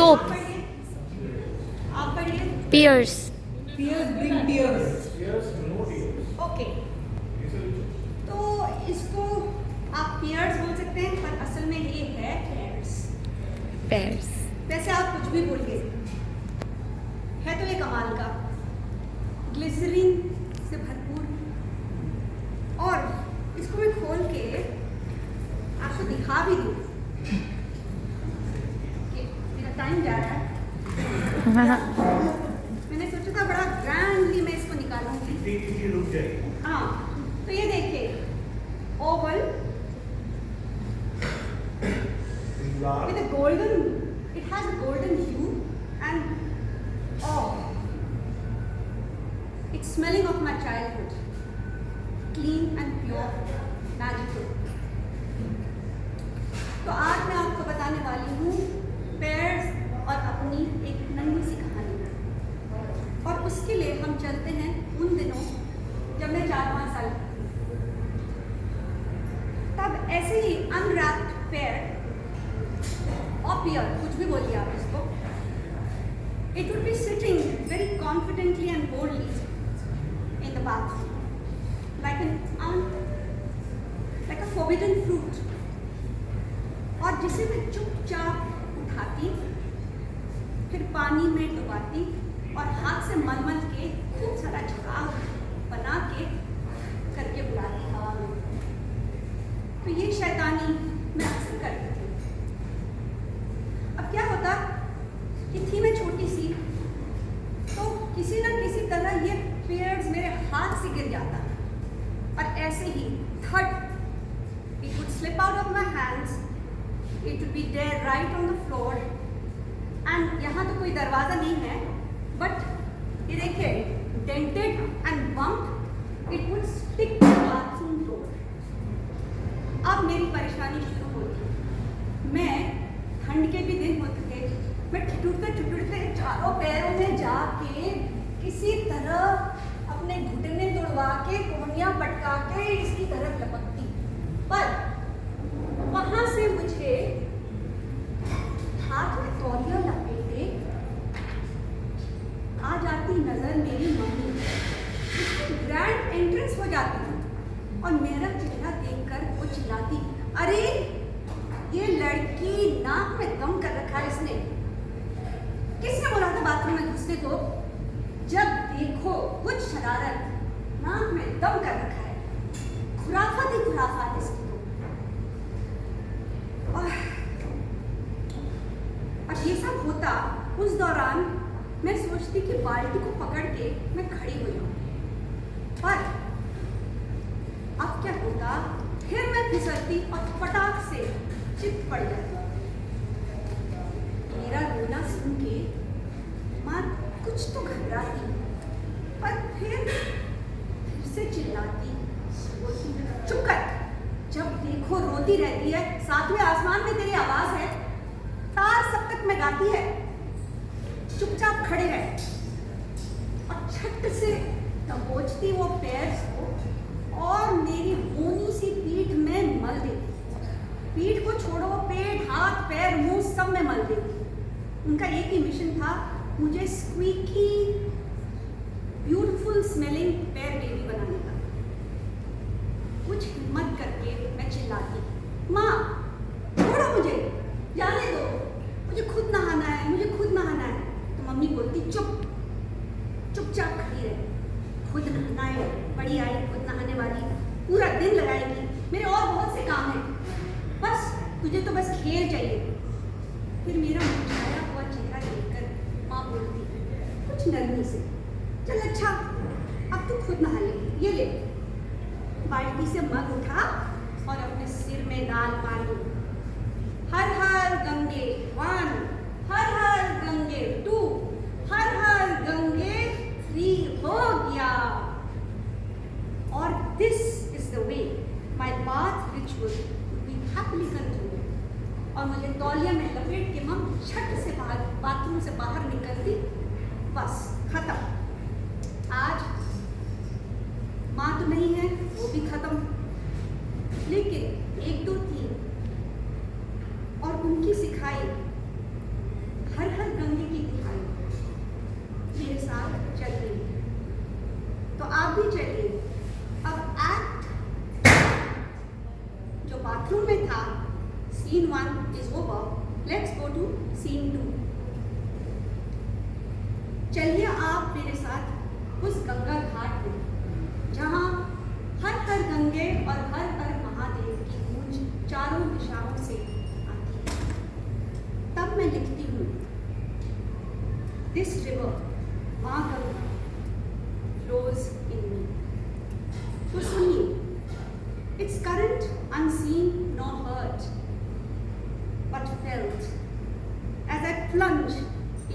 Soap. आप पढ़िए। Pears. Pears bring tears. Okay, तो इसको आप pears बोल सकते हैं, पर असल में ये है pears। Pears. वैसे आप कुछ भी बोलिए, है तो ये कमाल का, ग्लिसरीन से भरपूर। और इसको मैं खोल के आपको दिखा भी दूँ। मेरा टाइम जा रहा है। मैंने सोचा था बड़ा ग्रैंडली मैं इसको निकालूंगी। रुक जाएगी। हाँ, तो ये देखिए, Oval with a golden, it has a golden hue and it's smelling of my childhood, clean and pure, magical. तो आज मैं आपको बताने वाली हूँ पेयर्स और अपनी एक नन्ही सी कहानी। और उसके लिए हम चलते हैं उन दिनों जब मैं 4-5 साल की थी। तब ऐसे ही अनरैप्ड पेयर or pear, कुछ भी बोलिए आप इसको, it would be sitting very confidently and boldly in the bathroom, like a forbidden fruit, और जिसे मैं चुपचाप उठाती, फिर पानी में डुबाती और हाथ से मल के खूब सारा झकाव बना के करके बुलाती हवा में। तो ये शैतानी मैं अक्सर करती थी। अब क्या होता कि थी मैं छोटी सी, तो किसी न किसी तरह ये पेयर्स मेरे हाथ से गिर जाता, और ऐसे ही third it would slip out of my hands, it would be there right on the floor, and यहाँ तो कोई दरवाज़ा नहीं है, बट ये देखिए, dented and bumped, it would stick to the bathroom door. अब मेरी परेशानी शुरू होती। मैं ठंड के भी दिन होते थे, मैं ठिठुरते चारों पैरों में जाके किसी तरह अपने घुटने तोड़वा के कोहनियाँ पटका के इसकी तरफ लपकती, पर वहाँ से मुझे हाथ में तौलिया लपेटे आ जाती नजर मेरी मम्मी। उसकी ग्रैंड एंट्रेंस हो जाती थी और मेरा चेहरा देखकर वो चिल्लाती, अरे ये लड़की नाक में दम कर रखा है इसने। किसने बोला था बाथरूम में घुसने को? जब देखो कुछ शरारत, नाक में दम कर रखा है, खुराफात ही खुराफात इसकी तो। और ये सब होता उस दौरान मैं सोचती कि बाल्टी को पकड़ के मैं खड़ी हो जाऊं, पर अब क्या होता, फिर मैं फिसलती और फटाक से चित पड़ जाती। मेरा रोना सुन के माँ कुछ तो घबराती, पर फिर से चिल्लाती, चुप कर, जब देखो रोती रहती है, साथ में आसमान में तेरी आवाज है, तार सब तक में गाती है, चुपचाप खड़े रहे। और छट से दबोचती वो पैर्स को और मेरी ऊनी सी पीठ में मल देती। पीठ को छोड़ो, पेट, हाथ, पैर, मुंह सब में मल देती। उनका एक ही मिशन था, मुझे स्क्वीकी ब्यूटीफुल स्मेलिंग पैर बेबी बनाने का। कुछ हिम्मत करके मैं चिल्लाती, माँ छोड़ो मुझे, जाने दो, मुझे खुद नहाना है, मुझे खुद नहाना है। तो मम्मी बोलती, चुपचाप खड़ी रहे, खुद नहाना है, बड़ी आई खुद नहाने वाली, पूरा दिन लगाएगी, मेरे और बहुत से काम हैं, बस तुझे तो बस खेल चाहिए। फिर मेरा मुरझाया हुआ चेहरा देखकर माँ बोलती कुछ नरमी से, चल अच्छा अब तू खुद नहा ले, ये ले। बाल्टी से मग उठा और अपने सिर में डाल पानी। हर हर गंगे 1, हर हर गंगे 2, हर हर गंगे 3 हो गया। और this is the way my bath ritual B happily continue. और मुझे तौलिया में लपेट के मम छट से बाहर बाथरूम से बाहर निकलती, बस खत्म। आज माँ तो नहीं है, वो भी खत्म, लेकिन 1, 2, 3 और उनकी सिखाई हर भी चलिए, अब एक्ट जो बाथरूम में था, scene 1 is over, let's go to scene 2। चलिए आप मेरे साथ उस गंगा घाट में, जहाँ हर हर गंगे और हर हर महादेव की गूंज चारों दिशाओं से आती है। तब मैं लिखती हूँ, दिस रिवर माँ गंगा flows in me। तो सुनिए, its current unseen nor heard, but felt as I plunge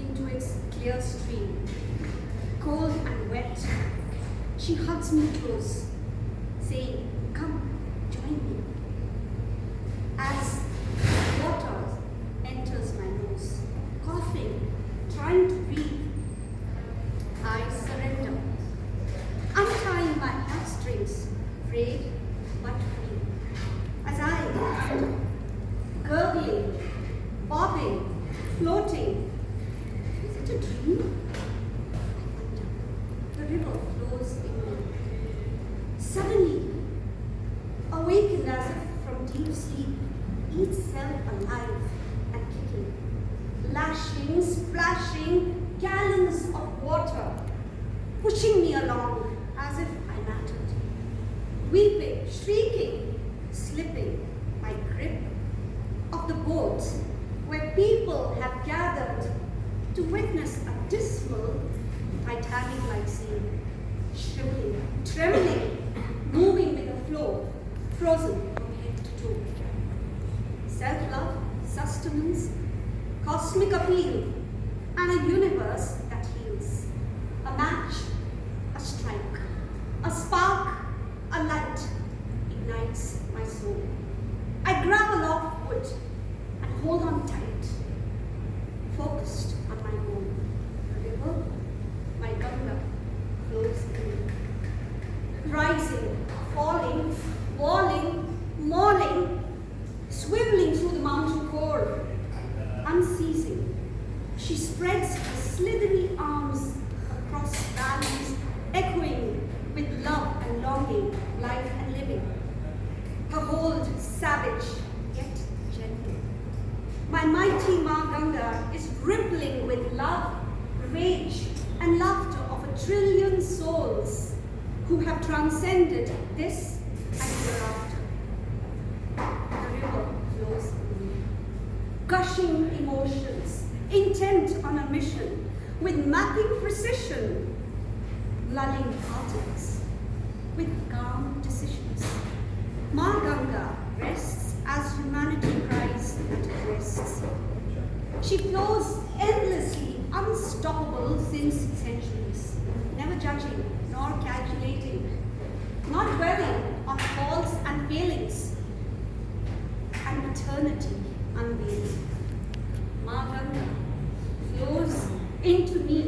into its clear stream. Cold and wet, she hugs me close, saying, "Come, join me." As water enters my nose, coughing, trying to breathe, I surrender, untying my heartstrings, frayed but free. As I, gurgling, bobbing, floating, is it a dream? The river flows in me. Suddenly, awakened as if from deep sleep, each cell alive and kicking, lashing, splashing, gallons of water, pushing me along as if I mattered, weeping, shrieking, slipping my grip of the boat where people have gathered to witness a dismal Titanic-like scene, shriveling, trembling, moving with the flow, frozen from head to toe. Self-love, sustenance, cosmic appeal, and a universe that heals. A match, a strike, a spark, a light ignites my soul. I grab a log of wood and hold on tight, focused on my goal. The river, my Ganga, flows in me. Rising, falling, walling, mauling, swiveling through the mountain core, unceasing. She spreads her slithery arms across valleys, echoing with love and longing, life and living. Her hold savage, yet gentle. My mighty Ma Ganga is rippling with love, rage, and laughter of a trillion souls who have transcended this and hereafter. The river flows in me, gushing emotions, intent on a mission, with mapping precision, lulling heartaches, with calm decisions. Ma Ganga rests as humanity cries at her rests. She flows endlessly, unstoppable since centuries, never judging nor calculating, not dwelling on faults and failings, and eternity unveiling. Ma Ganga flows into me